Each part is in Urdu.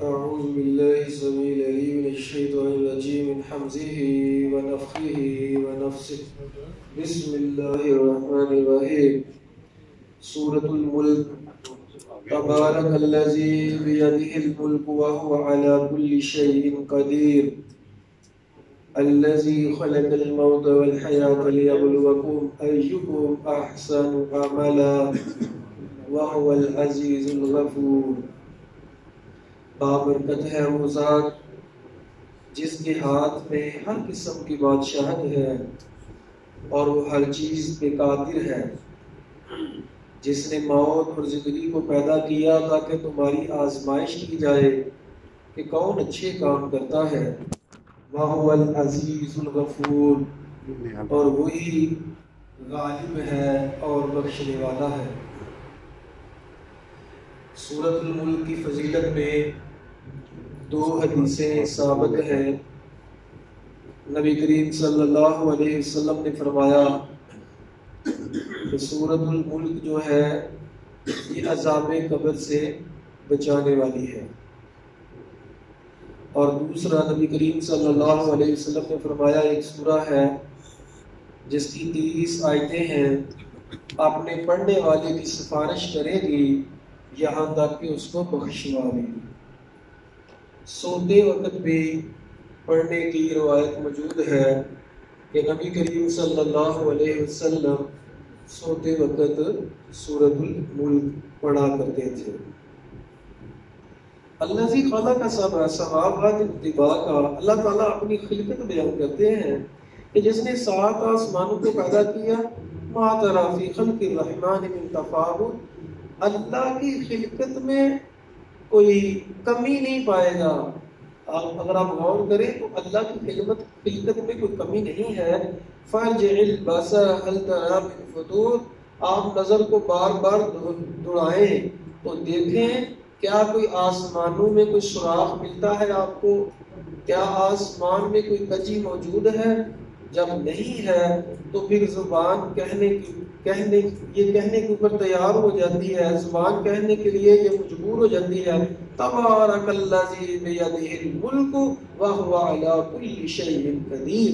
أعوذ بالله السميع العليم من الشيطان الرجيم من حمزه ونفخه ونفسه بسم الله الرحمن الرحيم سورة الملك تبارك الذي بيده الملك وهو على كل شيء قدير الذي خلق الموت والحياة ليبلوكم أيكم أحسن عملا وهو العزيز الغفور. بابرکت ہے وہ ذات جس کے ہاتھ میں ہر قسم کی بادشاہت ہے اور وہ ہر چیز پہ قادر ہے، جس نے موت اور زندگی کو پیدا کیا تاکہ تمہاری آزمائش کی جائے کہ کون اچھے کام کرتا ہے. وَهُوَ الْعَزِيزُ الْغَفُورُ، اور وہی غالب ہے اور بخشنے والا ہے. سورۃ الملک کی فضیلت میں 2 حدیثیں ثابت ہیں. نبی کریم صلی اللہ علیہ وسلم نے فرمایا کہ سورۃ الملک جو ہے یہ عذاب قبر سے بچانے والی ہے. اور دوسرا نبی کریم صلی اللہ علیہ وسلم نے فرمایا ایک سورہ ہے جس کی 30 آیتیں ہیں، اپنے پڑھنے والے کی سفارش کرے گی یہاں تک کہ اس کو بخشوا دے گی. سوتے وقت بھی پڑھنے کی روایت موجود ہے کہ نبی کریم صلی اللہ علیہ وسلم سوتے وقت سورۃ الملک پڑھا کرتے تھے. الذی خلق سبع سماوات طباقا، اللہ تعالیٰ اپنی خلقت بیان کرتے ہیں کہ جس نے 7 آسمانوں کو پیدا کیا. ما تری فی خلق الرحمن من تفاوت، اللہ کی خلقت میں کوئی کمی نہیں پائے گا. اگر آپ غور کریں تو اللہ کی خلقت میں کوئی کمی نہیں ہے. فارجع البصر هل ترى من فطور، آپ نظر کو بار بار دوڑائیں تو دیکھیں کیا کوئی آسمانوں میں کوئی سوراخ ملتا ہے آپ کو؟ کیا آسمان میں کوئی کجی موجود ہے؟ جب نہیں ہے تو پھر زبان کہنے کے اوپر تیار ہو جاتی ہے، زبان کہنے کے لیے یہ مجبور ہو جاتی ہے. تبارک الذی بیدہ الملک وہو علی کل شیء قدیر،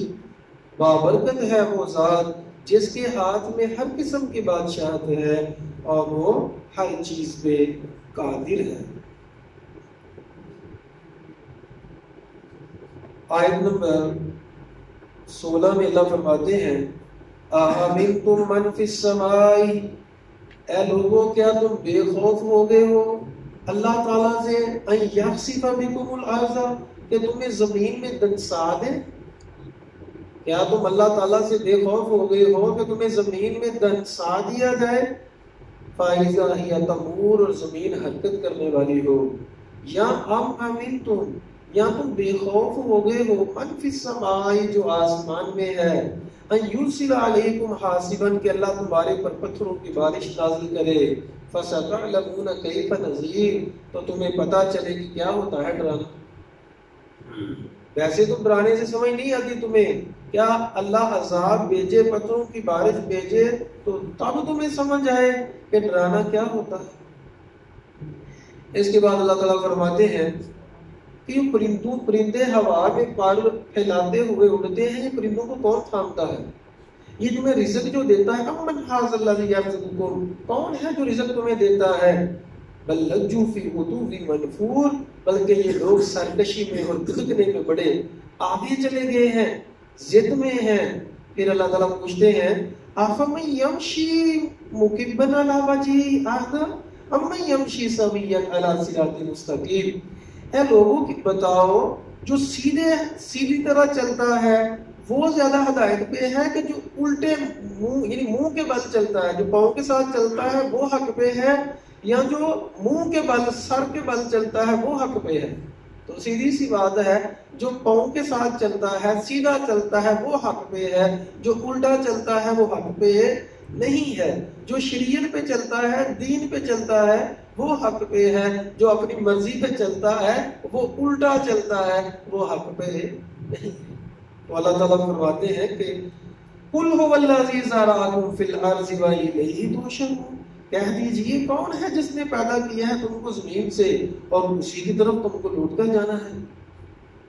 بابرکت ہے وہ ذات جس کے ہاتھ میں ہر قسم کی بادشاہت ہے اور وہ ہر چیز پہ قادر ہے. آیت نمبر 16 میں اللہ فرماتے ہیں اَأَمِنْتُمْ مَنْ فِي السَّمَاءِ، اے لوگوں کیا تم بے خوف ہو گئے ہو اللہ تعالیٰ سے اَنْ يَخْسِفَ بِكُمُ الْأَرْضَ، کہ تمہیں زمین میں دنسا دے؟ کیا تم اللہ تعالیٰ سے بے خوف ہو گئے ہو کہ تمہیں زمین میں دنسا دیا جائے؟ فَإِذَا هِيَ تَمُورُ، اور زمین حرکت کرنے والی ہو. یا أَمْ یا تم بے خوف ہو گئے ہو من فی السماء، جو آسمان میں ہے، ان یرسل علیکم حاصبا، کہ اللہ تمہارے پر پتھروں کی بارش نازل کرے. فستعلمون کیف نذیر، تو تمہیں پتہ چلے کہ کیا ہوتا ہے ڈرانا. ویسے تو ڈرانے سے سمجھ نہیں آتی تمہیں، کیا اللہ عذاب بھیجے، پتھروں کی بارش بھیجے تو تب تمہیں سمجھ آئے کہ ڈرانا کیا ہوتا ہے. اس کے بعد اللہ تعالیٰ فرماتے ہیں کہ یہ پرندے ہوا میں پر پھیلاتے ہوئے اڑتے ہیں، یہ پرندوں کو کون تھامتا ہے؟ یہ تمہیں رزق جو دیتا ہے، امن ھذا الذی یرزقکم، کون ہے جو رزق تمہیں دیتا ہے؟ بل لجوا فی عتو منفور، بلکہ یہ لوگ سرکشی میں اور دھکنے میں بڑے آگے چلے گئے ہیں، ضد میں ہیں. پھر اللہ تعالیٰ پوچھتے ہیں افمن یمشی مکبا علی وجہہ اہدی امن یمشی سویا علی صراط مستقیم، اے لوگوں کی بتاؤ جو سیدھی طرح چلتا ہے وہ زیادہ ہدایت پہ ہے کہ جو الٹے منہ یعنی منہ کے بل چلتا ہے، جو پاؤں کے ساتھ چلتا ہے وہ حق پہ ہے، یا جو منہ کے بل سر کے بل چلتا ہے وہ حق پہ ہے؟ تو سیدھی سی بات ہے، جو پاؤں کے ساتھ چلتا ہے سیدھا چلتا ہے وہ حق پہ ہے، جو الٹا چلتا ہے وہ حق پہ نہیں ہے. جو شریعت پہ چلتا ہے، دین پہ چلتا ہے وہ حق پہ ہے، جو اپنی مرضی پہ چلتا ہے وہ الٹا چلتا ہے وہ حق پہ نہیں. تو اللہ تعالیٰ فرماتے ہیں کہ قُلْ هُوَ الَّذِي ذَرَأَكُمْ فِي الْأَرْضِ وَإِلَيْهِ تُحْشَرُونَ، کہہ دیجئے کون ہے جس نے پیدا کیا ہے تم کو زمین سے اور اسی کی طرف تم کو لوٹ کر جانا ہے؟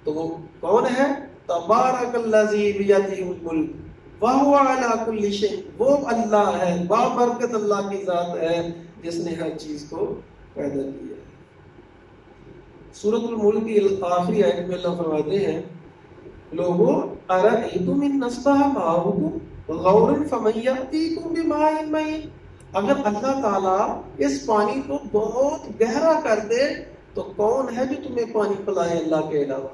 تو وہ کون ہے؟ تبارک الذی بیدہ الملک وہو علی کل شیء، وہ اللہ ہے، بابرکت اللہ کی ذات ہے جس نے ہر چیز کو پیدا کیا ہے۔ سورۃ الملک کی آخری آیت میں اللہ فرماتے ہیں لوگوں ارأیتم ان اصبح ماؤکم غورا فمن یأتیکم بماء معین، اگر اللہ تعالیٰ اس پانی کو بہت گہرا کر دے تو کون ہے جو تمہیں پانی پلائے اللہ کے علاوہ؟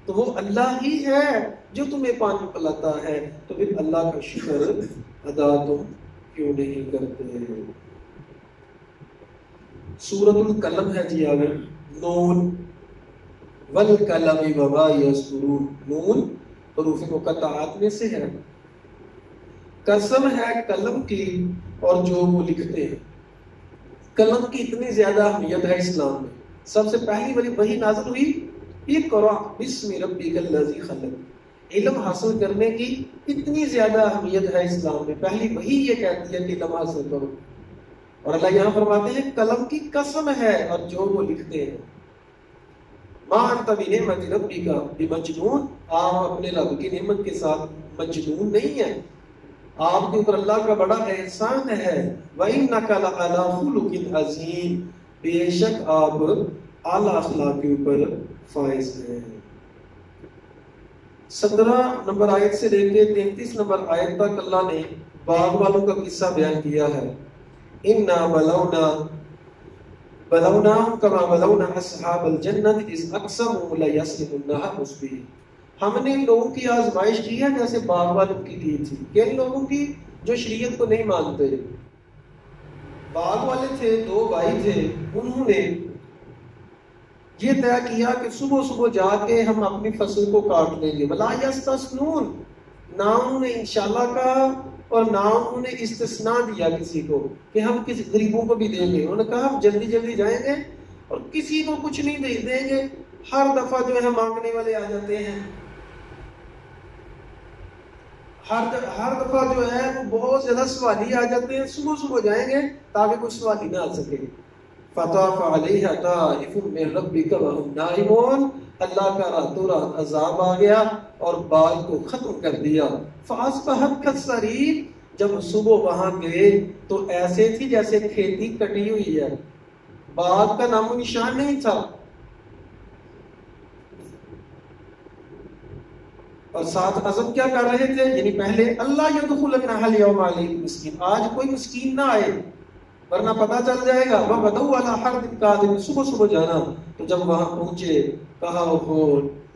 تو وہ اللہ ہی ہے جو تمہیں پانی پلاتا ہے، تو پھر اللہ کا شکر ادا تم کیوں نہیں کرتے؟ سورۃ القلم ہے جی آگے، نون والقلم وما یسطرون، نون حروف مقطعات میں سے ہے، قسم ہے قلم کی اور جو وہ لکھتے ہیں۔ قلم کی اتنی زیادہ اہمیت ہے اسلام میں، سب سے پہلی والی وحی نازل ہوئی اقرأ بسم ربک الذی خلق، علم حاصل کرنے کی اتنی زیادہ اہمیت ہے اسلام میں، پہلی وحی یہ کہتی ہے کہ علم حاصل کرو، اور اللہ یہاں فرماتے ہیں قلم کی قسم ہے اور جو وہ لکھتے ہیں۔ ما انت بنعمت ربک بمجنون، آپ اپنے رب کی نعمت کے ساتھ مجنون نہیں ہیں، آپ کے اوپر اللہ کا بڑا احسان ہے۔ وَإِنَّكَ لَعَلَىٰ خُلُقٍ عَظِيمٍ، بے شک آپ اعلیٰ اخلاق کے اوپر فائز ہیں۔ 17 نمبر آیت سے لے کے 33 نمبر آیت تک اللہ نے باغ والوں کا قصہ بیان کیا ہے۔ اِنَّا بَلَوْنَاهُمْ كَمَا بَلَوْنَا أَصْحَابَ الْجَنَّةِ إِذْ أَقْسَمُوا لَيَصْرِمُنَّهَا مُصْبِحِينَ، ہم نے ان لوگوں کی آزمائش کی ہے جیسے باغ والوں کی کی تھی، کہ ان لوگوں کی جو شریعت کو نہیں مانتے۔ باغ والے تھے، 2 بھائی تھے، انہوں نے یہ طے کیا کہ صبح صبح جا کے ہم اپنی فصل کو کاٹ لیں گے، وَلَا يَسْتَثْنُونَ، نہ انہوں نے انشاءاللہ کہا اور نہ انہوں نے استثناء دیا کسی کو کہ ہم کسی غریبوں کو بھی دیں گے، انہوں نے کہا ہم جلدی جلدی جائیں گے اور کسی کو کچھ نہیں دیں گے۔ ہر دفعہ جو ہے مانگنے والے آ جاتے ہیں، ہر دفعہ جو ہے وہ بہت زیادہ سوالی آ جاتے ہیں، صبح صبح جائیں گے تاکہ کوئی سوالی نہ آ سکے۔ فَطَافَ عَلَيْهَا طَائِفٌ مِّن رَّبِّكَ وَهُمْ نَائِمُونَ، اللہ کا راتوں رات عذاب آ گیا اور باغ کو ختم کر دیا۔ فَأَصْبَحَتْ كَالصَّرِيمِ، جب صبح وہاں گئے تو ایسے تھی جیسے کھیتی کٹی ہوئی ہے، باغ کا نام و نشان نہیں تھا۔ اور ساتھ عزم کیا کر رہے تھے، یعنی پہلے اللہ یدخلنها اليوم علیکم مسکین، آج کوئی مسکین نہ آئے ورنہ پتہ چل جائے گا۔ وغدوا علی حرد قادرین، صبح صبح جانا، تو جب وہاں پہنچے کہا ہو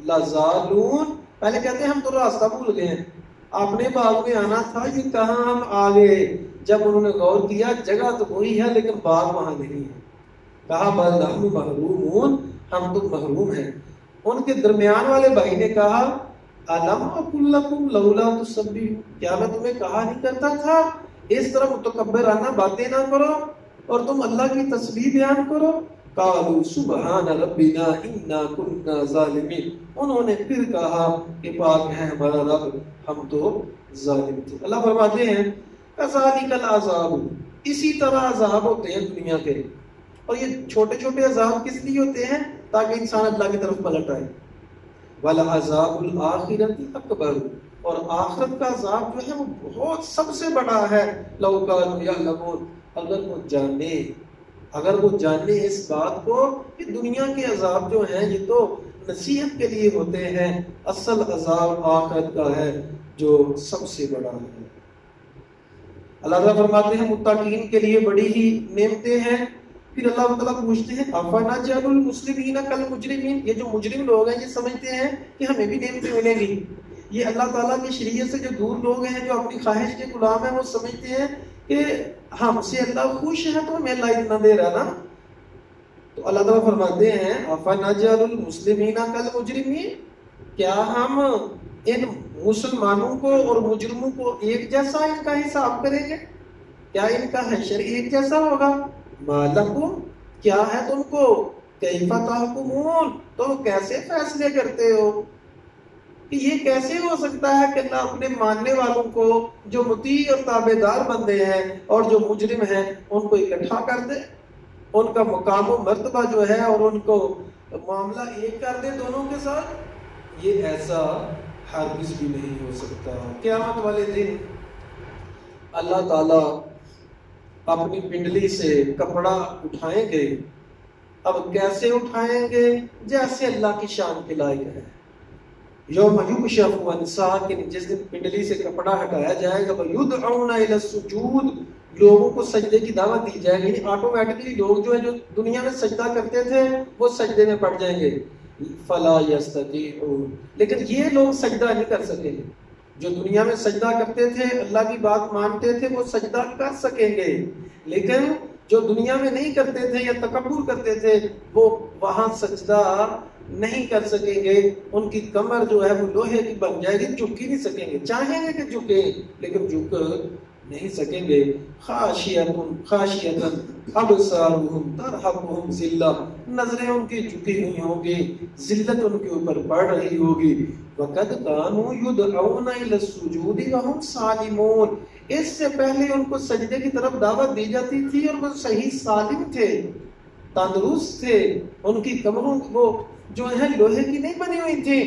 لزالون، پہلے کہتے ہیں ہم تو راستہ بھول گئے ہیں، اپنے باغ میں آنا تھا، یہ کہاں ہم آ گئے۔ جب انہوں نے غور کیا جگہ تو وہی ہے لیکن باغ وہاں نہیں ہے، کہا بل نحن محرومون، ہم تو محروم ہیں۔ ان کے درمیان والے بھائی نے کہا الم اقل لکم لولا تسبحون، کیا میں تمہیں کہا نہیں کرتا تھا اس طرح متکبرانہ باتیں نہ کرو اور تم اللہ کی تسبیح بیان کرو۔ قالوا سبحان ربنا انا كنا ظالمین، انہوں نے پھر کہا کہ پاک ہے ہمارا رب، ہم تو ظالم تھے۔ اللہ فرماتے ہیں کذالک العذاب، اسی طرح عذاب ہوتے ہیں دنیا کے، اور یہ چھوٹے چھوٹے عذاب کس لیے ہوتے ہیں؟ تاکہ انسان اللہ کی طرف پلٹ آئے۔ وَلَعَذَابُ الْآخِرَةِ أَكْبَرُ، اور آخرت کا عذاب جو ہے وہ بہت سب سے بڑا ہے۔ لَوْ كَانُوا يَعْلَمُونَ، اگر وہ جانے اس بات کو کہ دنیا کے عذاب جو ہیں یہ تو نصیحت کے لیے ہوتے ہیں، اصل عذاب آخرت کا ہے جو سب سے بڑا ہے۔ اللہ تعالیٰ فرماتے ہیں متقین کے لیے بڑی ہی نعمتیں ہیں۔ پھر اللہ تعالیٰ پوچھتے ہیں افنجعل المسلمین کالمجرمین، یہ جو مجرم لوگ ہیں یہ سمجھتے ہیں کہ ہمیں بھی نعمتیں ملیں گی۔ یہ اللہ تعالیٰ کی شریعت سے جو دور لوگ ہیں، جو اپنی خواہش کے غلام ہیں، وہ سمجھتے ہیں کہ ہم سے اللہ خوش ہے تو ہمیں اللہ اتنا دے رہا نا۔ تو اللہ تعالیٰ فرماتے ہیں افنجعل المسلمین کالمجرمین، کیا ہم ان مسلمانوں کو اور مجرموں کو ایک جیسا ان کا حساب کریں گے؟ کیا ان کا حشر ایک جیسا ہوگا؟ مالکم، کیا ہے تم کو؟ کیف تحکمون، تم کیسے فیصلے کرتے ہو؟ کہ یہ کیسے ہو سکتا ہے کہ اللہ اپنے ماننے والوں کو جو مطیع اور تابعدار بندے ہیں اور جو مجرم ہیں ان کو اکٹھا کر دے، ان کا مقام و مرتبہ جو ہے اور ان کو معاملہ ایک کر دے دونوں کے ساتھ؟ یہ ایسا ہرگز بھی نہیں ہو سکتا۔ قیامت والے دن اللہ تعالیٰ اپنی پنڈلی سے کپڑا اٹھائیں گے۔ اب کیسے اٹھائیں گے؟ جیسے اللہ کی شان کے لائق ہے۔ یوم یکشف عن ساق، جس دن پنڈلی سے کپڑا ہٹایا جائے گا، وَيُدْعَوْنَ إِلَى السُّجُودِ، لوگوں کو سجدے کی دعوت دی جائے گی۔ آٹومیٹکلی لوگ جو ہے جو دنیا میں سجدہ کرتے تھے وہ سجدے میں پڑ جائیں گے۔ فَلَا يَسْتَطِيعُونَ، لیکن یہ لوگ سجدہ نہیں کر سکیں گے۔ جو دنیا میں سجدہ کرتے تھے، اللہ کی بات مانتے تھے، وہ سجدہ کر سکیں گے، لیکن جو دنیا میں نہیں کرتے تھے یا تکبر کرتے تھے وہ وہاں سجدہ نہیں کر سکیں گے۔ ان کی کمر جو ہے وہ لوہے کی بن جائے گی، جھک ہی نہیں سکیں گے۔ چاہیں گے کہ جھکیں لیکن جھک نہیں سکیں گے۔ خاشیۃ ابصارهم ترهقهم ذلہ، نظریں ان کی جھکی ہوئی ہوں گی، ذلت ان کے اوپر پڑ رہی ہوگی۔ وقد كانوا يدعون الى السجود وهم سالمون، اس سے پہلے ان کو سجدے کی طرف دعوت دی جاتی تھی اور وہ صحیح سالم تھے، تندرست تھے، ان کی کمروں وہ جو ہے لوہے کی نہیں بنی ہوئی تھی،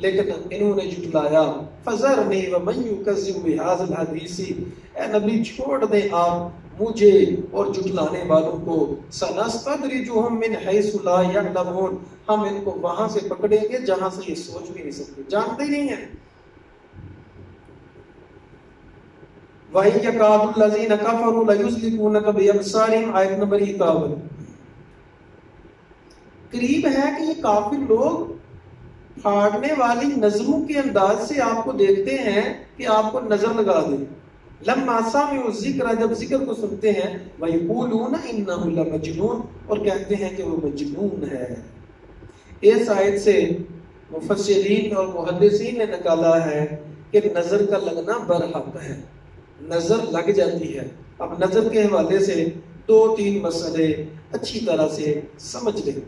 لیکن انہوں نے جھٹلایا۔ فذرنی ومن یکذب بہذا الحدیث، اے نبی چھوڑ دیں آپ مجھے اور جھٹلانے والوں کو۔ سنستدرجهم من حیث لا یعلمون، ہم ان کو وہاں سے پکڑیں گے جہاں سے یہ سوچ بھی نہیں سکتے، جانتے ہی نہیں ہیں۔ وَإِن يَكَادُ الَّذِينَ كَفَرُوا لَيُزْلِقُونَكَ بِأَبْصَارِهِمْ، آیت نمبر 51۔ قریب ہے کہ یہ کافر لوگ پھاڑنے والی نظروں کے انداز سے آپ کو دیکھتے ہیں کہ آپ کو نظر لگا دیں۔ لما سمعوا الذکر، جب ذکر کو سنتے ہیں، وَيَقُولُونَ إِنَّهُ لَمَجْنُونَ، اور کہتے ہیں کہ وہ مجنون ہے۔ اس آیت سے مفسرین اور محدثین نے نکالا ہے کہ نظر کا لگنا برحق ہے، نظر لگ جاتی ہے۔ اب نظر کے حوالے سے 2-3 مسئلے اچھی طرح سے سمجھ لیں۔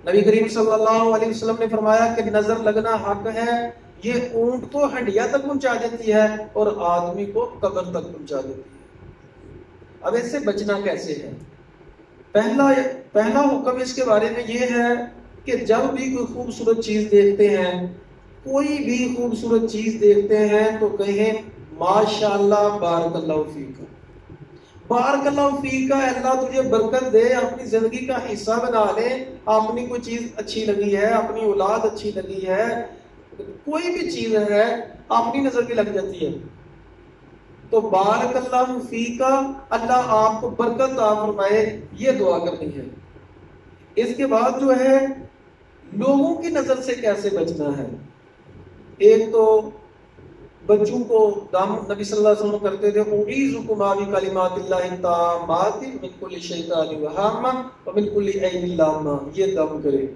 نبی کریم صلی اللہ علیہ وسلم نے فرمایا کہ نظر لگنا حق ہے، یہ اونٹ کو ہنڈیا تک پہنچا دیتی ہے اور آدمی کو قبر تک پہنچا دیتی ہے۔ اب اس سے بچنا کیسے ہے؟ پہلا حکم اس کے بارے میں یہ ہے کہ جب بھی کوئی خوبصورت چیز دیکھتے ہیں، کوئی بھی خوبصورت چیز دیکھتے ہیں تو کہیں ماشاءاللہ بارک اللہ فیک، بارک اللہ فیک، اللہ تجھے برکت دے، اپنی زندگی کا حصہ بنا لے۔ اپنی کوئی چیز اچھی لگی ہے، اپنی اولاد اچھی لگی ہے، کوئی بھی چیز ہے اپنی نظر کی لگ جاتی ہے تو بارک اللہ فیک، اللہ آپ کو برکت عطا فرمائے، یہ دعا کرنی ہے۔ اس کے بعد جو ہے لوگوں کی نظر سے کیسے بچنا ہے۔ ایک تو بچوں کو دم نبی صلی اللہ علیہ وسلم کرتے تھے، اعیذکم بکلمات اللہ التامات من کل شیطان وہامہ ومن کل عین لامہ، یہ دم کرے۔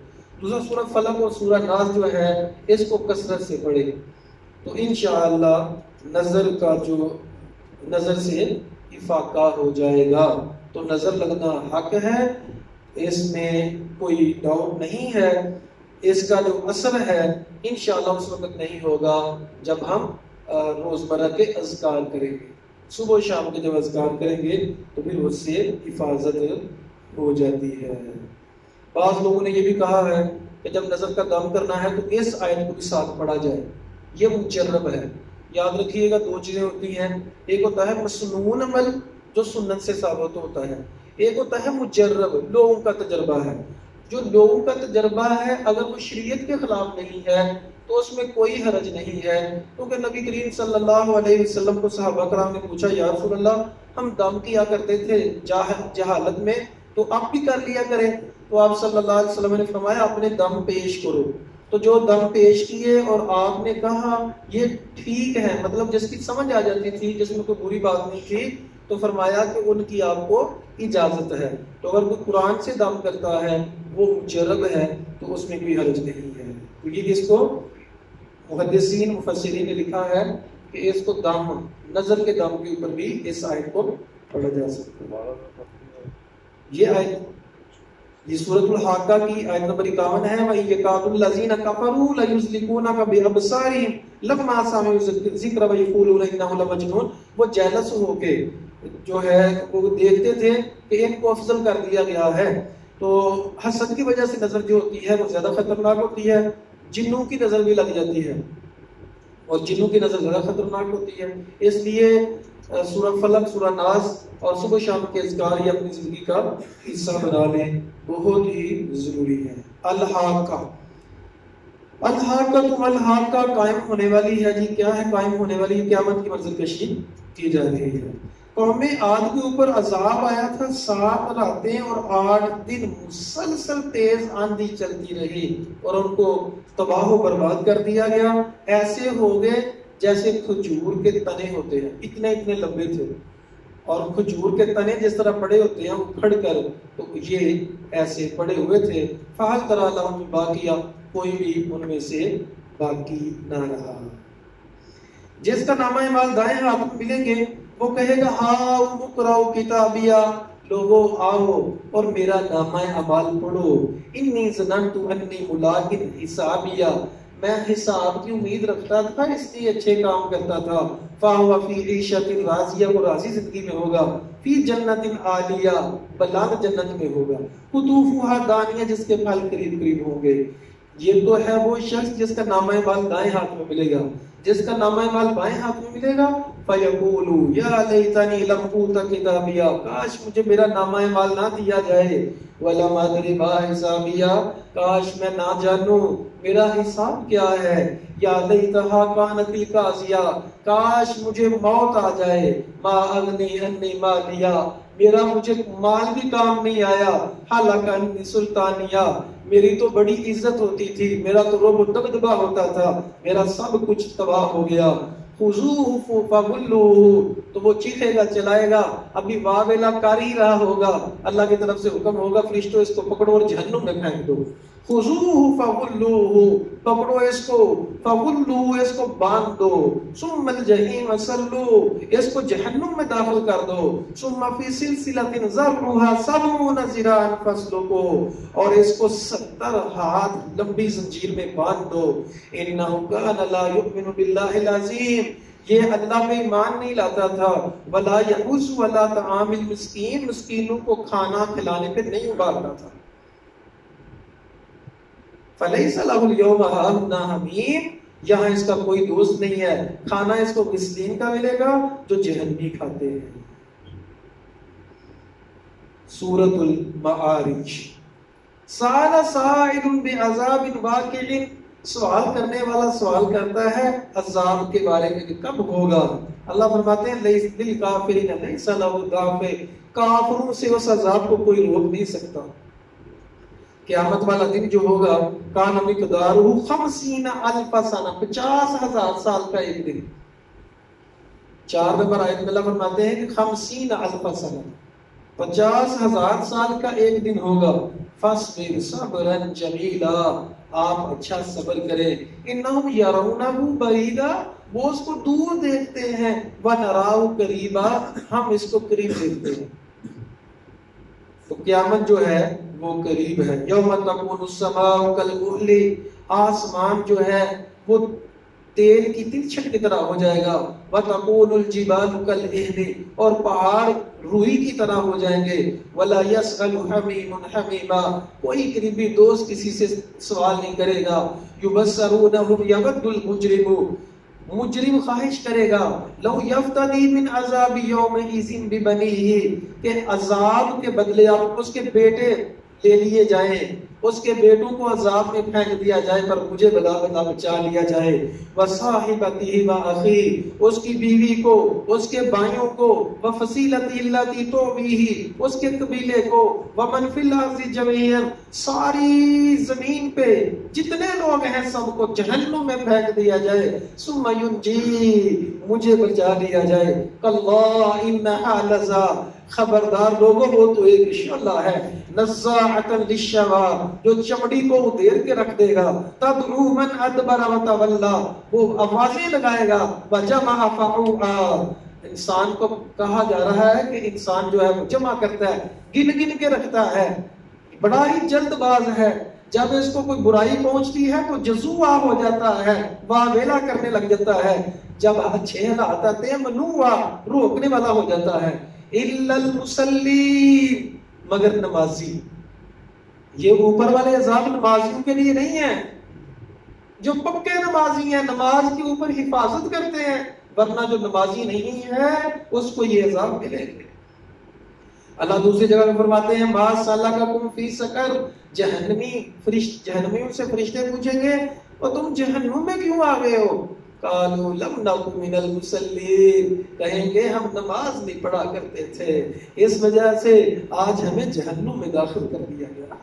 دوسرا سورہ فلق اور سورہ ناس جو ہے اس کو کثرت سے پڑھے تو انشاءاللہ نظر سے افاقہ ہو جائے گا۔ تو نظر لگنا حق ہے، اس میں کوئی ڈاؤٹ نہیں ہے۔ اس کا جو اثر ہے انشاءاللہ اس وقت نہیں ہوگا جب ہم روزمرہ کے اذکار کریں گے، صبح و شام کے جب اذکار کریں گے تو پھر اس سے حفاظت ہو جاتی ہے۔ بعض لوگوں نے یہ بھی کہا ہے کہ جب نظر کا دم کرنا ہے تو اس آیت کو بھی ساتھ پڑھا جائے، یہ مجرب ہے۔ یاد رکھیے گا 2 چیزیں ہوتی ہیں، ایک ہوتا ہے مسنون عمل جو سنت سے ثابت ہوتا ہے، ایک ہوتا ہے مجرب لوگوں کا تجربہ ہے۔ جو لوگوں کا تجربہ ہے اگر وہ شریعت کے خلاف نہیں ہے تو اس میں کوئی حرج نہیں ہے، کیونکہ نبی کریم صلی اللہ علیہ وسلم کو صحابہ کرام نے پوچھا یا رسول اللہ ہم دم کیا کرتے تھے جہالت میں تو آپ بھی کر لیا کریں، تو آپ صلی اللہ علیہ وسلم نے فرمایا اپنے دم پیش کرو۔ تو جو دم پیش کیے اور آپ نے کہا یہ ٹھیک ہے، مطلب جس کی سمجھ آ جاتی تھی، جس میں کوئی بری بات نہیں تھی، تو فرمایا کہ ان کی آپ کو اجازت ہے۔ تو اگر کوئی قرآن سے دم کرتا ہے وہ مجرب ہے تو اس میں کوئی حرج نہیں ہے۔ تو یہ اس کو محدثین مفسرین نے لکھا ہے کہ اس کو دم نظر کے دم کے اوپر بھی اس آیت کو پڑھا جا سکتا ہے۔ یہ آیت یہ سورۃ الحاقہ کی آیت نمبر 51 ہے. وَإِن يَكَادُ الَّذِينَ كَفَرُوا لَيُزْلِقُونَكَ بِأَبْصَارِهِمْ لَمَّا سَمِعُوا الذِّكْرَ وَيَقُولُونَ إِنَّهُ لَمَجْنُونٌ. وہ جیلس ہو کے جو ہے وہ دیکھتے تھے کہ ان کو افضل کر دیا گیا ہے. تو حسد کی وجہ سے نظر جو ہوتی ہے وہ زیادہ خطرناک ہوتی ہے. جنوں کی نظر بھی لگ جاتی ہے اور جنوں کی نظر زیادہ خطرناک ہوتی ہے. اس لیے سورہ فلق، سورہ ناس اور صبح شام کے اذکار یہ اپنی زندگی کا حصہ بنا لیں، بہت ہی ضروری ہے. الحاقہ، الحاقہ الحاقہ قائم ہونے والی ہے. جی کیا ہے قائم ہونے والی؟ قیامت کی منظر کشی کی جا رہی ہے. قوم عاد کے اوپر عذاب آیا تھا، 7 راتیں اور 8 دن مسلسل تیز آندھی چلتی رہی اور ان کو تباہ و برباد کر دیا گیا. ایسے ہو گئے جیسے کھجور کے تنے ہوتے ہیں، اتنے اتنے لمبے تھے. اور کھجور کے تنے جس طرح پڑے ہوتے ہیں اکھڑ کر، تو یہ ایسے پڑے ہوئے تھے. فَهَلْ تَرَىٰ لَهُم مِّن بَاقِيَةٍ، کوئی بھی ان میں سے باقی نہ رہا. جس کا نامہ اعمال دائیں ہاتھ میں ملیں گے وہ کہے گا ہاؤ اقرؤ کتابیہ، لوگوں آؤ اور میرا نامہ اعمال پڑھو. انی ظننت انی ملاق حسابیہ، میں حساب کی امید رکھتا تھا اس لیے اچھے کام کرتا تھا. فَهُوَ فِي عِیشَةٍ رَاضِیَةٍ، وہ راضی زندگی میں ہوگا. فی جنت عالیہ، بلند جنت میں ہوگا. قطوفها دانیہ، جس کے پھل قریب قریب ہوں گے. یہ تو ہے وہ شخص جس کا نامہ اعمال دائیں ہاتھ میں ملے گا. جس کا نامہ اعمال بائیں ہاتھ میں ملے گا فَيَقُولُ يَا لَيْتَنِي لَمْ أُوتَ کِتَابِیَہ، کاش مجھے میرا نامہ اعمال نہ دیا جائے. وَلَمْ أَدْرِ مَا حِسَابِیہ، کاش میں نہ جانوں میرا حساب کیا ہے. یا لیتہا کانت القاضیہ، کاش مجھے موت آ جائے. ما اغنی عنی مالیہ، میرا مجھے مال بھی کام نہیں آیا. حلق عنی سلطانیہ، میری تو بڑی عزت ہوتی تھی، میرا تو رعب و دبدبہ ہوتا تھا، میرا سب کچھ تباہ ہو گیا. خذوہ فغلوہ، تو وہ چیخے گا چلائے گا، ابھی واویلا کر ہی رہا ہوگا، اللہ کی طرف سے حکم ہوگا فرشتوں اس کو پکڑو اور جہنم میں پھینک دو. خذوہ فغلوہ، پکڑو اس کو، فغلوہ، اس کو باندھ دو. ثم الجحیم صلوہ، اس کو جہنم میں داخل کر دو. ثم فی سلسلۃ ذرعها 70 ذراعا فاسلکوہ، اور اس کو 70 ہاتھ لمبی زنجیر میں باندھ دو. انہ کان لا یؤمن باللہ العظیم، یہ اللہ میں ایمان نہیں لاتا تھا. ولا یحض ولا طعام المسکین، مسکینوں کو کھانا کھلانے پہ نہیں ابالتا تھا. فَلَيْسَ لَهُ الْيَوْمَ هَاهُنَا حَمِيمٌ، یہاں اس کا کوئی دوست نہیں ہے. کھانا اس کو مسکین کا ملے گا جو جہنمی کھاتے ہیں. سورۃ المعارج. سَأَلَ سَائِلٌ بِعَذَابٍ وَاقِعٍ، سوال کرنے والا سوال کرتا ہے عذاب کے بارے میں کہ کب ہوگا. اللہ فرماتے ہیں لِلْكَافِرِينَ لَيْسَ لَهُ دَافِعٌ، کافروں سے اس عذاب کو کوئی روک نہیں سکتا. قیامت والا دن جو ہوگا کان مقدارہ 50,000 سنہ، 50,000 سال کا ایک دن. 4 نمبر آیت میں اللہ فرماتے ہیں کہ 50,000 سنہ، 50,000 سال کا ایک دن ہوگا. فاصبر صبرا جمیلا، آپ اچھا صبر کریں. انہم یرونہ بعیدا، وہ اس کو دور دیکھتے ہیں. ونراہ قریبا، ہم اس کو قریب دیکھتے ہیں. تو قیامت جو ہے وہ قریب ہے. یوم تکون السماء کالمہل، آسمان جو ہے وہ تیل کی تلچھٹ کی طرح ہو جائے گا. وتکون الجبال کالعہن، اور پہاڑ روئی کی طرح ہو جائیں گے. ولا یسأل حمیم حمیما، کوئی قریبی دوست کسی سے سوال نہیں کرے گا. یبصرونہم یود المجرم، مجرم خواہش کرے گا لو یفتدی من عذاب یومئذ ببنیہ، کہ عذاب کے بدلے آپ اس کے بیٹے لے لیے جائیں، اس کے بیٹوں کو عذاب میں پھینک دیا جائے پر مجھے بلا بچا لیا جائے. وصاحبتہ واخیہ، اس کی بیوی کو، اس کے بھائیوں کو. وفصیلتہ التی تؤویہ، اس کے قبیلے کو. ومن فی الارض جميعا، ساری زمین پہ جتنے لوگ ہیں سب کو جہنم میں پھینک دیا جائے. ثم ینجی، مجھے بچا لیا جائے. کاللہ انہا لظی، خبردار لوگوں وہ تو ایک شعلہ ہے. نزاعۃ للشوی، جو چمڑی کو ادھیر کے رکھ دے گا. تدعو من ادبر وتولی، وہ آوازیں لگائے گا. وجمع فاوعی، انسان کو کہا جا رہا ہے کہ انسان جو ہے وہ جمع کرتا ہے، گن گن کے رکھتا ہے. بڑا ہی جلد باز ہے، جب اس کو کوئی برائی پہنچتی ہے تو جزوع ہو جاتا ہے، واویلا کرنے لگ جاتا ہے، جب اچھے حالات آتے ہیں منوع روکنے والا ہو جاتا ہے۔ الا المصلین، مگر نمازی، یہ اوپر والے عذاب نمازیوں کے لیے نہیں ہے، جو پکے نمازی ہیں، نماز کے اوپر حفاظت کرتے ہیں، ورنہ جو نمازی نہیں ہے اس کو یہ عذاب ملے گے۔ اللہ دوسری جگہ میں فرماتے ہیں ما سلککم فی سقر، جہنمیوں سے فرشتے پوچھیں گے اور تم جہنم میں کیوں آ گئے ہو؟ قالوا لم نکن من المصلین، کہیں گے ہم نماز نہیں پڑھا کرتے تھے، اس وجہ سے آج ہمیں جہنم میں داخل کر دیا گیا۔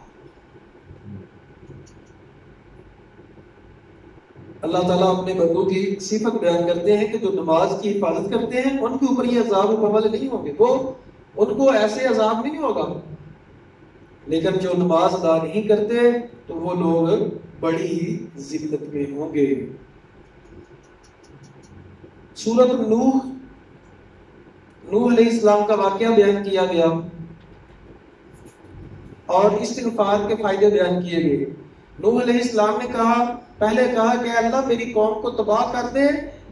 اللہ تعالیٰ اپنے بندوں کی صفت بیان کرتے ہیں کہ جو نماز کی حفاظت کرتے ہیں ان کے اوپر یہ عذاب اوپر والے نہیں ہوں گے، وہ ان کو ایسے عذاب نہیں ہوگا، لیکن جو نماز ادا نہیں کرتے تو وہ لوگ بڑی ہی ذلت میں ہوں گے۔ سورۃ نوح، نوح علیہ السلام کا واقعہ بیان کیا گیا اور استغفار کے فائدے بیان کیے گئے۔ نوح علیہ السلام نے پہلے کہا کہ اللہ میری قوم کو تباہ کر دے،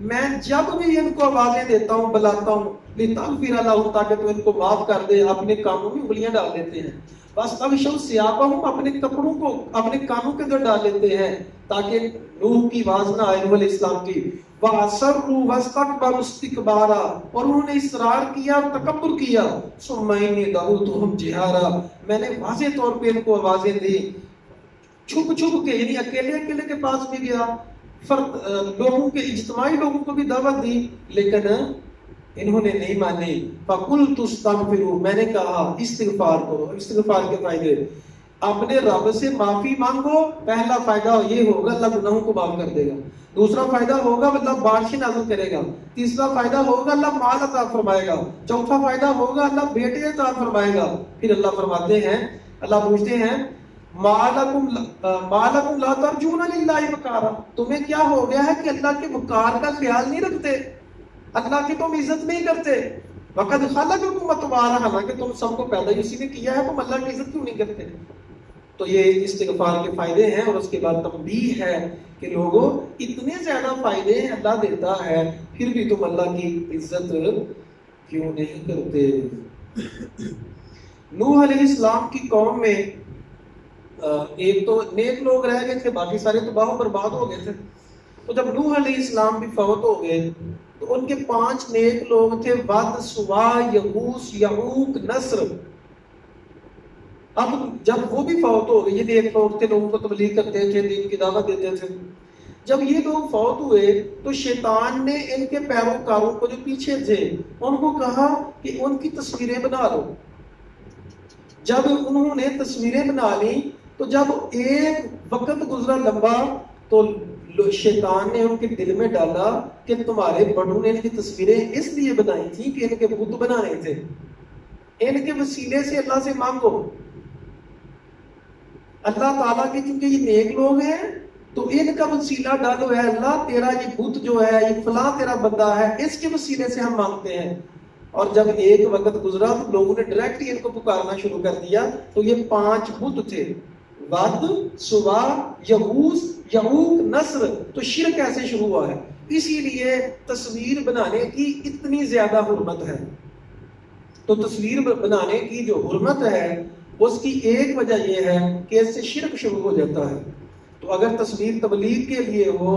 میں جب بھی ان کو آوازیں دیتا ہوں بلاتا ہوں لتغفر لہم، تاکہ تو ان کو معاف کر دے، اپنے کانوں میں انگلیاں ڈال دیتے ہیں، بس تغشوا ثیابہم، اپنے کپڑوں کو اپنے کانوں کے اندر ڈال لیتے ہیں تاکہ نوح کی آواز نہ آئے، نوح علیہ السلام کی۔ وَأَسَرُّوا وَاسْتَكْبَرُوا اسْتِكْبَارًا، اور انہوں نے اصرار کیا اور تکبر کیا۔ ثُمَّ إِنِّي دَعَوْتُهُمْ جِهَارًا، میں نے واضح طور پہ ان کو آوازیں دی، چھپ چھپ کے، یعنی اکیلے اکیلے کے پاس بھی گیا، لوگوں کے اجتماعی لوگوں کو بھی دعوت دی، لیکن انہوں نے نہیں مانی۔ فَقُلْتُ اسْتَغْفِرُوا، میں نے کہا استغفار کرو۔ استغفار کے فائدے، اپنے رب سے معافی مانگو، پہلا فائدہ یہ ہوگا اللہ گناہوں کو معاف کر دے گا، دوسرا فائدہ ہوگا اللہ بارشیں نازل کرے گا، تیسرا فائدہ ہوگا اللہ مال عطا فرمائے گا، چوتھا فائدہ ہوگا اللہ بیٹے عطا فرمائے گا۔ پھر اللہ فرماتے ہیں، اللہ پوچھتے ہیں مالکم لا ترجون للہ وقارا، تمہیں کیا ہو گیا ہے کہ اللہ کے وقار کا خیال نہیں رکھتے، اللہ کی تم عزت نہیں کرتے۔ وقد خلقکم اطوارا، حالانکہ تم سب کو پیدا اسی نے کیا ہے، تم اللہ کی عزت کیوں نہیں کرتے؟ تو یہ استغفار کے فائدے ہیں، اور اس کے بعد تنبیہ ہے کہ لوگوں اتنے زیادہ فائدے اللہ دیتا ہے پھر بھی تم اللہ کی عزت کیوں نہیں کرتے؟ نوح علیہ السلام کی قوم میں ایک تو نیک لوگ رہ گئے تھے، باقی سارے تباہ و برباد ہو گئے تھے۔ تو جب نوح علیہ السلام بھی فوت ہو گئے تو ان کے 5 نیک لوگ تھے، ود، سوا، یغوث، یعوق، نصر۔ اب جب وہ بھی فوت ہو گئے، یہ نیک لوگ تھے، لوگوں کو تبلیغ کرتے تھے، دین کی دعوت دیتے تھے، جب یہ لوگ فوت ہوئے تو شیطان نے ان کے پیروکاروں کو جو پیچھے تھے ان کو کہا کہ ان کی تصویریں بنا لو۔ جب انہوں نے تصویریں بنا لی تو جب ایک وقت گزرا لمبا تو شیطان نے ان کے دل میں ڈالا کہ تمہارے بڑوں نے ان کی تصویریں اس لیے بنائی تھی کہ ان کے بت بنانے تھے، ان کے وسیلے سے اللہ سے مانگو۔ اللہ تعالیٰ کے چونکہ یہ نیک لوگ ہیں تو ان کا وسیلہ ڈالو، ہے اللہ تیرا یہ بت جو ہے، یہ فلاں تیرا بندہ ہے، اس کے وسیلے سے ہم مانگتے ہیں۔ اور جب ایک وقت گزرا تو لوگوں نے ڈائریکٹ ان کو پکارنا شروع کر دیا، تو یہ 5 بت تھے، ود، سوا، یغوث، یعوق، نصر۔ تو شرک ایسے شروع ہوا ہے، اسی لیے تصویر بنانے کی اتنی زیادہ حرمت ہے۔ تو تصویر بنانے کی جو حرمت ہے اس کی ایک وجہ یہ ہے کہ اس سے شرک شروع ہو جاتا ہے۔ تو اگر تصویر تبلیغ کے لیے ہو،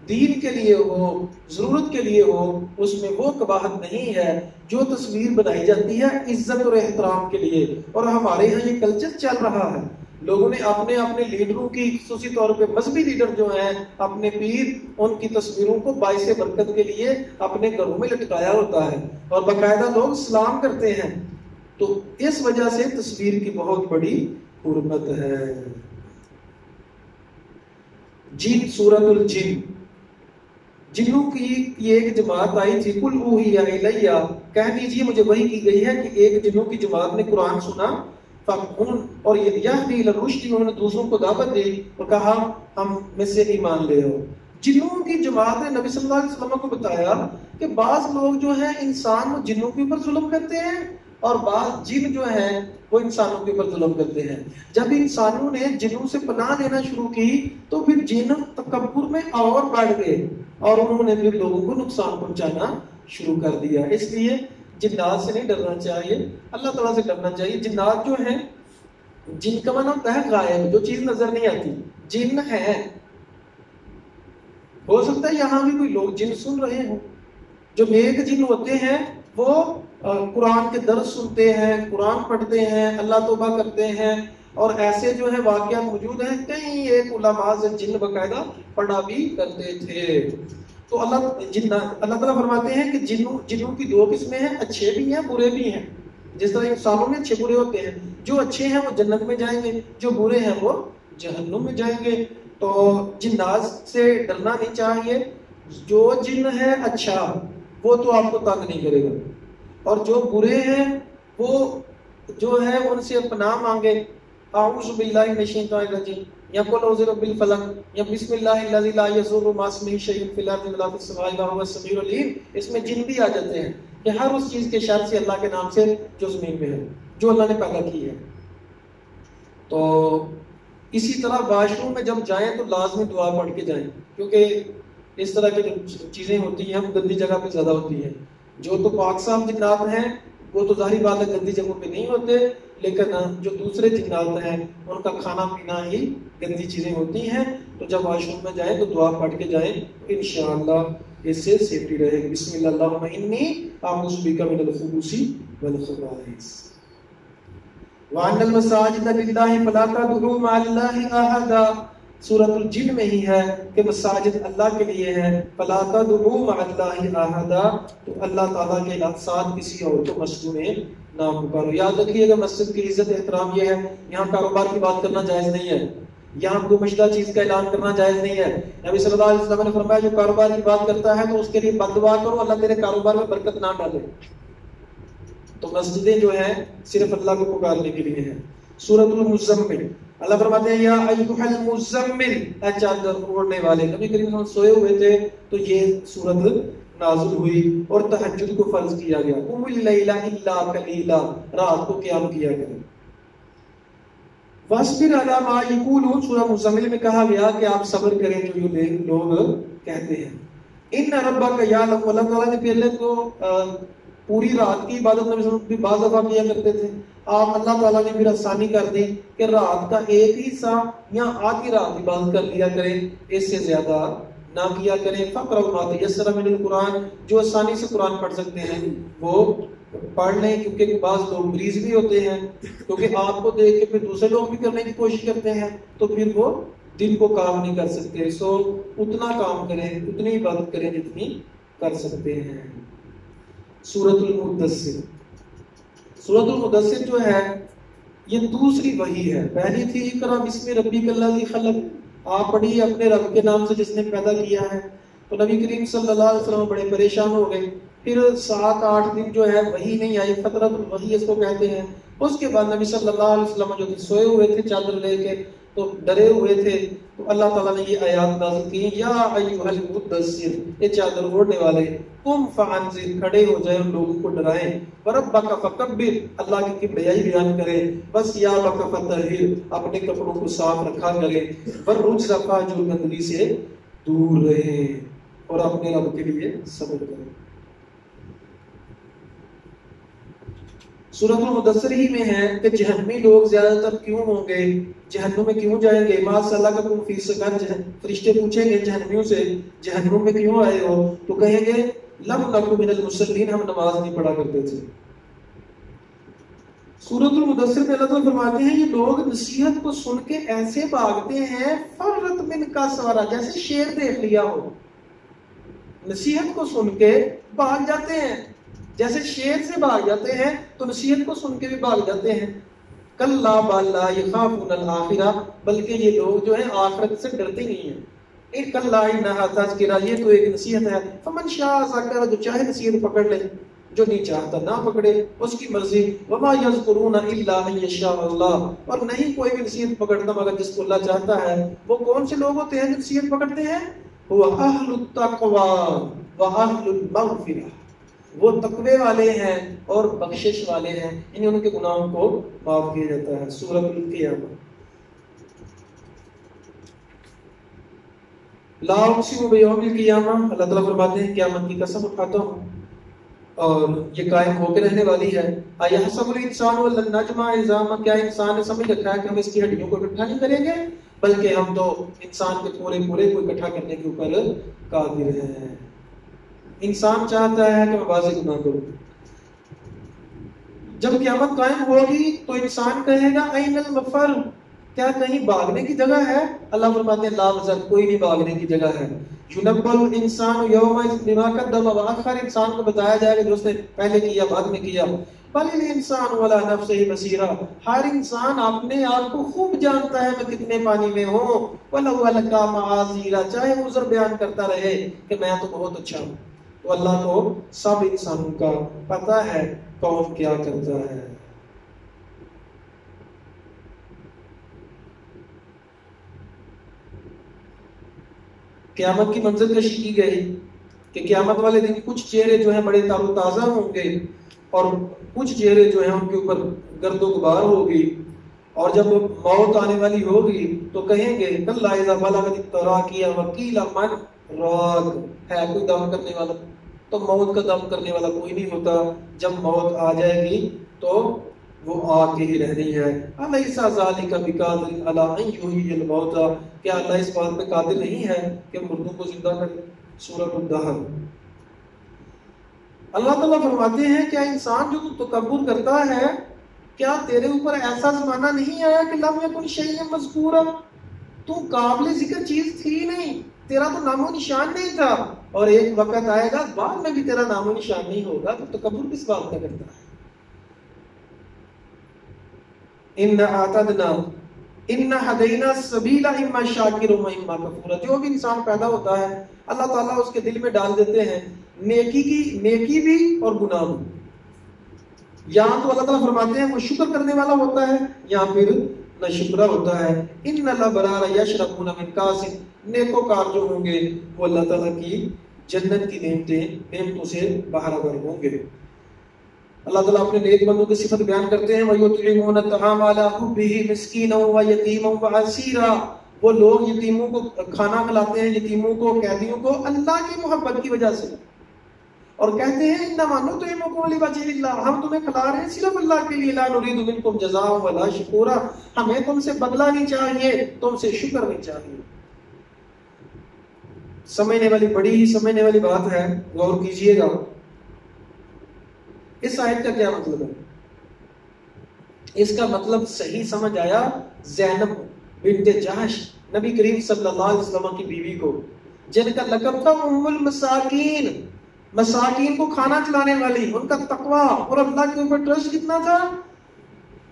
دین کے لیے ہو، ضرورت کے لیے ہو، اس میں وہ قباحت نہیں ہے۔ جو تصویر بنائی جاتی ہے عزت اور احترام کے لیے، اور ہمارے یہاں یہ کلچر چل رہا ہے، لوگوں نے اپنے اپنے لیڈروں کی، خصوصی طور پہ مذہبی لیڈر جو ہیں، اپنے پیر، ان کی تصویروں کو باعث برکت کے لیے اپنے گھروں میں لٹکایا ہوتا ہے اور باقاعدہ لوگ سلام کرتے ہیں۔ تو اس وجہ سے تصویر کی بہت بڑی حرمت ہے۔ جن، سورۃ الجن، جنوں کی ایک جماعت آئی تھی، قل اوحی الیہ، کہہ دیجئے مجھے وحی کی گئی ہے کہ ایک جنوں کی جماعت نے قرآن سنا، اور یہدی الی الرشد، انہوں نے دوسروں کو دعوت دی اور کہا ہم میں سے ایمان لے آؤ۔ جنوں کی جماعت نے نبی صلی اللہ علیہ وسلم کو بتایا کہ بعض لوگ جو ہیں انسان و جنوں کے اوپر ظلم کرتے ہیں اور بعض جن جو ہیں وہ انسانوں کے اوپر ظلم کرتے ہیں. جب انسانوں نے جنوں سے پناہ لینا شروع کی تو پھر جن تکبر میں اور بڑھ گئے اور انہوں نے پھر لوگوں کو نقصان پہنچانا شروع کر دیا. اس لیے جنات سے نہیں ڈرنا چاہیے, اللہ تعالیٰ سے ڈرنا چاہیے. جنات جو ہیں, جن کا معنی ہوتا ہے غائب, جو چیز نظر نہیں آتی. جن ہے, ہو سکتا ہے یہاں بھی کوئی لوگ جن سن رہے ہوں. جو نیک جن ہوتے ہیں وہ قرآن کے درس سنتے ہیں, قرآن پڑھتے ہیں, اللہ توبہ کرتے ہیں, اور ایسے جو ہے واقعات موجود ہیں. کئی ایک علماء سے جن باقاعدہ پڑھا بھی کرتے تھے. تو اللہ تعالیٰ فرماتے ہیں کہ جنوں کی دو قسمیں ہیں, اچھے بھی ہیں برے بھی ہیں. جس طرح انسانوں میں اچھے برے ہوتے ہیں, جو اچھے ہیں وہ جنت میں جائیں گے, جو برے ہیں وہ جہنم میں جائیں گے. تو جنات سے ڈرنا نہیں چاہیے. جو جن ہے اچھا وہ تو آپ کو تنگ نہیں کرے گا, اور جو برے ہیں وہ جو ہے ان سے پناہ مانگے. اعوذ باللہ من الشیطان الرجیم, یا قل اعوذ برب الفلق, یا بسم اللہ الذی لا یضر مع اسمہ شیء فی الارض ولا فی السماء وهو السمیع العلیم. اس میں جن بھی آ جاتے ہیں کہ ہر اس چیز کے شر سے اللہ کے نام سے جو زمین میں ہے, جو اللہ نے پیدا کی ہے. تو اسی طرح واش روم میں جب جائیں تو لازمی دعا پڑھ کے جائیں, کیونکہ اس طرح کی چیزیں ہوتی ہیں وہ گندی جگہ پہ زیادہ ہوتی ہیں. جو تو پاک صاف جنات ہیں وہ تو ظاہری بات ہے گندی جگہوں پہ نہیں ہوتے, لیکن جو دوسرے جنات ہیں ان کا کھانا پینا ہی گندی چیزیں ہوتی ہیں. تو جب واش روم میں جائیں تو دعا پڑھ کے جائیں, انشاءاللہ اس سے سیفٹی رہے گی. بسم اللہ اللہم انی اعوذ بک من الخبث والخبائث وان المساجد للہ فلا تدعوا مع اللہ احدا. سورۃ الجن میں ہی ہے کہ مساجد اللہ کے لیے ہے. فلا تدعوا مع اللہ احدا, تو اللہ تعالیٰ کے ساتھ کسی اور کو مسجد میں نہ پکارو. یاد رکھیے کہ مسجد کی عزت احترام یہ ہے, یہاں کاروبار کی بات کرنا جائز نہیں ہے, یہاں کوئی مشدہ چیز کا اعلان کرنا جائز نہیں ہے. نبی صلی اللہ علیہ وسلم نے فرمایا جو کاروبار کی بات کرتا ہے تو اس کے لیے بد دعا کرو, اللہ تیرے کاروبار میں برکت نہ ڈالے. تو مسجدیں جو ہیں صرف اللہ کو پکارنے کے لیے ہیں. سورۃ المزمل, اللہ فرماتے ہیں یا ایھا المزمل, اے چادر اوڑھنے والے. نبی کریم صلی اللہ علیہ وسلم سوئے ہوئے تھے تو یہ سورت نازل ہوئی اور تہجد کو فرض کیا گیا. قم اللیل الا قلیلا, رات کو قیام کیا گیا. واصبر علی ما یقولون, سورہ مزمل میں کہا گیا کہ آپ صبر کریں جو یہ لوگ کہتے ہیں. ان ربک یعلم, اللہ تعالیٰ نے پہلے تو پوری رات کی عبادت نبی صلی اللہ علیہ وسلم بھی بعض دفعہ کیا کرتے تھے. آپ اللہ تعالیٰ نے پھر آسانی کر دی کہ رات کا ایک ہی حصہ یا آدھی رات عبادت کر لیا کریں, اس سے زیادہ نہ کیا کریں. فقرؤ ما تیسر من القرآن, جو آسانی سے قرآن پڑھ سکتے ہیں وہ پڑھ لیں, کیونکہ بعض لوگ مریض بھی ہوتے ہیں, کیونکہ آپ کو دیکھ کے پھر دوسرے لوگ بھی کرنے کی کوشش کرتے ہیں تو پھر وہ دل کو کام نہیں کر سکتے. سو اتنا کام کریں, اتنی عبادت کریں جتنی کر سکتے ہیں. سورۃ المدثر, سورۃ المدثر جو ہے یہ دوسری وحی ہے. پہلی تھی اقرأ بسم ربک الذی خلق, آپ پڑھیے اپنے رب کے نام سے جس نے پیدا کیا ہے. تو نبی کریم صلی اللہ علیہ وسلم بڑے پریشان ہو گئے. پھر 7-8 دن جو ہے وحی نہیں آئی, فترۃ الوحی اس کو کہتے ہیں. اس کے بعد نبی صلی اللہ علیہ وسلم جو سوئے ہوئے تھے چادر لے کے, تو ڈرے ہوئے تھے, تو اللہ تعالیٰ نے یہ آیات نازل کی, یا ایھا المدثر, یہ چادر اوڑھنے والے, قم فانذر, کھڑے ہو جائے ان لوگوں کو ڈرائیں. وربک فکبر, اللہ کی کبریائی بیان کریں. وثیابک فطہر, اپنے کپڑوں کو صاف رکھا کریں. والرجز فاہجر, گندگی سے دور رہیں اور اپنے رب کے لیے صبر کریں. سورۃ المدثر ہی میں ہے کہ جہنمی لوگ زیادہ تر کیوں ہوں گے, جہنم میں کیوں جائیں گے. ما سلککم فی سقر, فرشتے پوچھیں گے جہنمیوں سے جہنم میں کیوں آئے ہو, تو کہیں گے لم نک من المصلین, ہم نماز نہیں پڑھا کرتے تھے. سورۃ المدثر میں اللہ تعالیٰ فرماتے ہیں یہ لوگ نصیحت کو سن کے ایسے بھاگتے ہیں فرت من کا سوارا, جیسے شیر دیکھ لیا ہو. نصیحت کو سن کے بھاگ جاتے ہیں, جیسے شیر سے بھاگ جاتے ہیں تو نصیحت کو سن کے بھی بھاگ جاتے ہیں. کلا بل لا یخافون الآخرہ, بلکہ یہ لوگ جو ہیں آخرت سے ڈرتے نہیں ہیں. ایک کلا انہا تذکرہ, یہ تو ایک نصیحت ہے. فمن شاء ذکر, جو چاہے نصیحت پکڑ لے, جو نہیں چاہتا نہ پکڑے, اس کی مرضی. وما یذکرون الا ان یشاء اللہ, اور نہیں کوئی بھی نصیحت پکڑتا مگر جس کو اللہ چاہتا ہے. وہ کون سے لوگ ہوتے ہیں جو نصیحت پکڑتے ہیں؟ وہ اہل التقوی و اہل المغفرہ, وہ تقوی والے ہیں اور بخشش والے ہیں، انہیں ان کے گناہوں کو معاف کیا جاتا ہے۔ سورۃ القیامہ۔ لا اقسم بیوم القیامہ، اللہ تعالیٰ فرماتے ہیں قیامت کی قسم اٹھاتا ہوں اور یہ قائم ہو کے رہنے والی ہے۔ ایحسب الانسان ولن نجمع عظامہ، کیا انسان نے سمجھ رکھا ہے کہ ہم اس کی ہڈیوں کو اکٹھا نہیں کریں گے؟ بلکہ ہم تو انسان کے پورے کو اکٹھا کرنے کے اوپر قادر ہیں۔ انسان چاہتا ہے کہ میں واضح گناہ کروں۔ جب قیامت قائم ہوگی تو انسان کہے گا این المفر، کیا کہیں بھاگنے کی جگہ ہے؟ اللہ فرماتے ہیں لا وزر، کوئی نہیں بھاگنے کی جگہ ہے۔ يُنَبَّأُ الْإِنسَانُ يَوْمَئِذٍ بِمَا قَدَّمَ وَأَخَّرَ، انسان کو بتایا جائے گا جو اس نے پہلے کیا بعد میں کیا۔ بَلِ الْإِنسَانُ عَلَى نَفْسِهِ بَصِيرٌ، ہر انسان اپنے آپ کو خوب جانتا ہے میں کتنے پانی میں ہوں۔ وَلَوْ أَلْقَىٰ مَعَاذِيرًا، چاہے وہ عذر بیان کرتا رہے کہ میں تو بہت اچھا ہوں، تو اللہ کو سب انسانوں کا پتہ ہے کون کیا کرتا ہے۔ قیامت کی منظر کشی کی گئی کہ قیامت والے دن کچھ چہرے جو ہیں بڑے تر و تازہ ہوں گے اور کچھ چہرے جو ہیں ان کے اوپر گرد و غبار ہوگی، اور جب موت آنے والی ہوگی تو کہیں گے کلا اذا بلغت التراقی وقیل من راق، ہے کوئی دم کرنے والا؟ تو موت کا دم کرنے والا کوئی نہیں ہوتا۔ جب موت آ جائے گی تو وہ آ کے ہی رہنی ہے۔ الیس ذالک بقادر علی ان یحیی الموتى، کیا اللہ اس بات پہ قادر نہیں ہے کہ مردوں کو زندہ کرے؟ سورۃ الدہر۔ اللہ تعالیٰ فرماتے ہیں کیا انسان جو تو تکبر کرتا ہے، کیا تیرے اوپر ایسا زمانہ نہیں آیا کہ لم یکن شیئا مذکورا، تو قابل ذکر چیز تھی نہیں، تیرا تو نام و نشان نہیں تھا، اور ایک وقت آئے گا بعد میں بھی تیرا نام و نشان نہیں ہوگا، تو تکبر کس بات کا کرتا ہے؟ ان ہدینا السبیل اما شاکر و اما کفور، جو بھی انسان پیدا ہوتا ہے اللہ تعالیٰ اس کے دل میں ڈال دیتے ہیں نیکی بھی اور گناہ بھی۔ یہاں تو اللہ تعالیٰ فرماتے ہیں وہ شکر کرنے والا ہوتا ہے، یہاں پھر نہ شکرہ ہوتا ہے۔ ان الابرار یشربون من کاس، نیکوکار جو ہوں گے وہ اللہ تعالیٰ کی جنت کی نعمتوں سے باخبر ہوں گے۔ اللہ تعالیٰ اپنے نیک بندوں کی صفت بیان کرتے ہیں وَيُطْعِمُونَ الطَّعَامَ عَلَىٰ حُبِّهِ مِسْكِينًا وَيَتِيمًا وَأَسِيرًا، وہ لوگ یتیموں کو کھانا کھلاتے ہیں، یتیموں کو، قیدیوں کو اللہ کی محبت کی وجہ سے، اور کہتے ہیں اِنَّمَا نُطْعِمُكُمْ لِوَجْهِ اللَّهِ، ہم تمہیں کھلا رہے ہیں صرف اللہ کے لیے، لَا نُرِيدُ مِنكُمْ جَزَاءً وَلَا شُكُورًا، ہمیں تم سے بدلہ نہیں چاہیے، تم سے شکر نہیں چاہیے۔ سمجھنے والی بڑی ہی سمجھنے والی بات ہے، غور کیجئے گا۔ اس آیت کا کیا مطلب ہے؟ اس کا مطلب صحیح سمجھ آیا زینب بنت جہش، نبی کریم صلی اللہ علیہ وسلم کی بیوی کو، جن کا لقب تھا ام المساکین، مساکین کو کھانا کھلانے والی، ان کا تقوی اور اللہ کے اوپر ٹرسٹ کتنا تھا،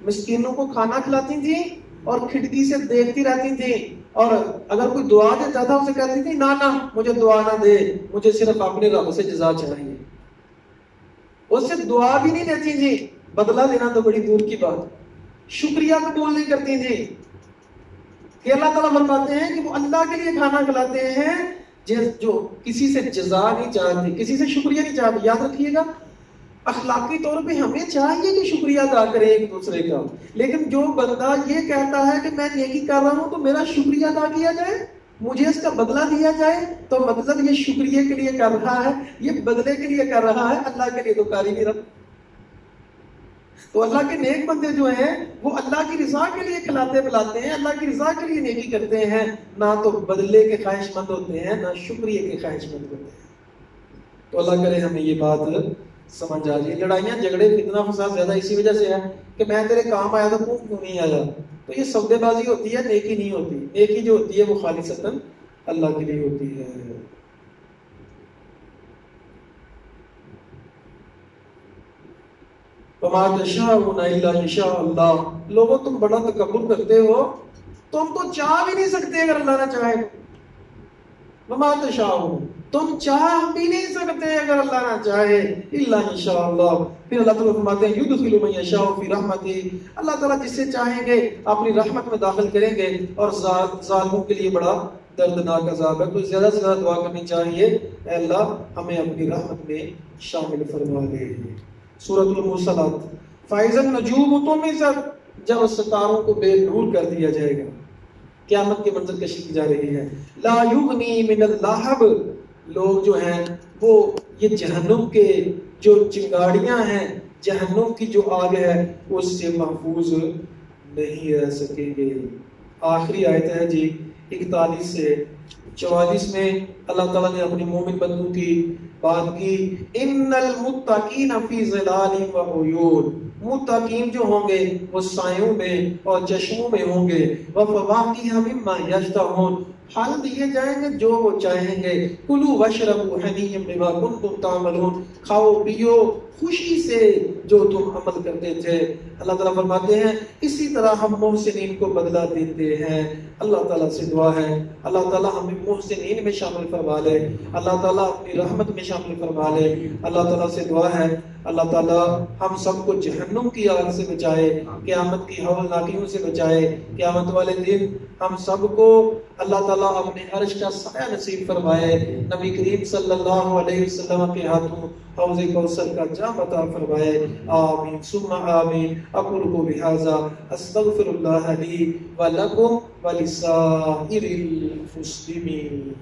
مسکینوں کو کھانا کھلاتی تھی اور کھڑکی سے دیکھتی رہتی تھی، اور اگر کوئی دعا دیتا تھا اسے کہتی تھی نہ مجھے دعا نہ دے، مجھے صرف اپنے رب سے جزا چاہیے، اس سے دعا بھی نہیں دیتی تھی، بدلہ لینا تو بڑی دور کی بات، شکریہ قبول نہیں کرتی تھی۔ کہ اللہ تعالیٰ فرماتے ہیں کہ وہ اللہ کے لیے کھانا کھلاتے ہیں جو کسی سے جزا نہیں چاہتے، کسی سے شکریہ نہیں چاہتے۔ یاد رکھیے گا اخلاقی طور پہ ہمیں چاہیے کہ شکریہ ادا کریں ایک دوسرے کا، لیکن جو بندہ یہ کہتا ہے کہ میں نیکی کر رہا ہوں تو میرا شکریہ ادا کیا جائے، مجھے اس کا بدلہ دیا جائے، تو مطلب یہ شکریہ کے لیے کر رہا ہے، یہ بدلے کے لیے کر رہا ہے، اللہ کے لیے تو کر ہی نہیں رہا۔ تو اللہ کے نیک بندے جو ہیں وہ اللہ کی رضا کے لیے کھلاتے پلاتے ہیں، اللہ کی رضا کے لیے نیکی کرتے ہیں، نہ تو بدلے کے خواہش مند ہوتے ہیں، نہ شکریہ کے خواہش مند ہوتے ہیں۔ تو اللہ کرے ہمیں یہ بات سمجھ آ جائے۔ لڑائیاں جھگڑے فتنہ فساد زیادہ اسی وجہ سے ہے کہ میں تیرے کام آیا تھا تو کیوں نہیں آیا، تو یہ سودے بازی ہوتی ہے، نیکی نہیں ہوتی۔ نیکی جو ہوتی ہے وہ خالصتاً اللہ کے لیے ہوتی ہے۔ وَمَا تَشَاءُونَ إِلَّا أَن يَشَاءَ اللَّهُ، لوگوں تم بڑا تکبر کرتے ہو، تم تو چاہ بھی نہیں سکتے اگر اللہ نہ چاہے۔ وَمَا تَشَاءُونَ، تم چاہ بھی نہیں سکتے اگر اللہ نہ چاہے، اِلَّا أَن يَشَاءَ اللَّهُ۔ پھر اللہ تعالیٰ فرماتے ہیں يُدْخِلُ مَن يَشَاءُ فِي رَحْمَتِهِ، اللہ تعالیٰ جس سے چاہیں گے اپنی رحمت میں داخل کریں گے، اور ظالموں کے لیے بڑا دردناک عذاب ہے. تو زیادہ سے زیادہ دعا کرنی چاہیے اے اللہ ہمیں اپنی رحمت میں شامل فرما لے. سورۃ المرسلات. فائز النجوم طمست، جب ستاروں کو بے نور کر دیا جائے گا. قیامت کے منظر کشی کی جا رہی ہے. لا یغنی من اللہب، لوگ جو ہیں وہ یہ جہنم کے جو چنگاڑیاں ہیں، جہنم کی جو آگ ہے اس سے محفوظ نہیں رہ سکیں گے. آخری آیت ہے جی 41 سے 44 میں اللہ تعالیٰ نے اپنی مومن بندوں کی بات کی. ان المتقین فی ظلال و عیون، متقین جو ہوں گے وہ سایوں میں اور چشموں میں ہوں گے. وفواکہ مما یشتہون، پھل دیے جائیں گے جو وہ چاہیں گے. کلوا واشربوا ہنیئا بما کنتم تعملون، کھاؤ پیو خوشی سے جو تم عمل کرتے تھے. اللہ تعالیٰ فرماتے ہیں اسی طرح ہم محسنین کو بدلہ دیتے ہیں. اللہ تعالیٰ سے دعا ہے اللہ تعالیٰ ہمیں محسنین میں شامل فرما لے، اللہ تعالیٰ اپنی رحمت میں شامل فرما لے. اللہ تعالیٰ سے دعا ہے اللہ تعالیٰ ہم سب کو جہنم کی آگ سے بچائے، قیامت کی ہولناکیوں سے بچائے. قیامت والے دن ہم سب کو اللہ تعالیٰ اپنے عرش کا سایہ نصیب فرمائے. نبی کریم صلی اللہ علیہ وسلم کے ہاتھوں حوض کوثر کا جام عطا فرمائے. آمین ثم آمین. اقول بہذا استغفر اللہ لی ولکم ولسائر المسلمین.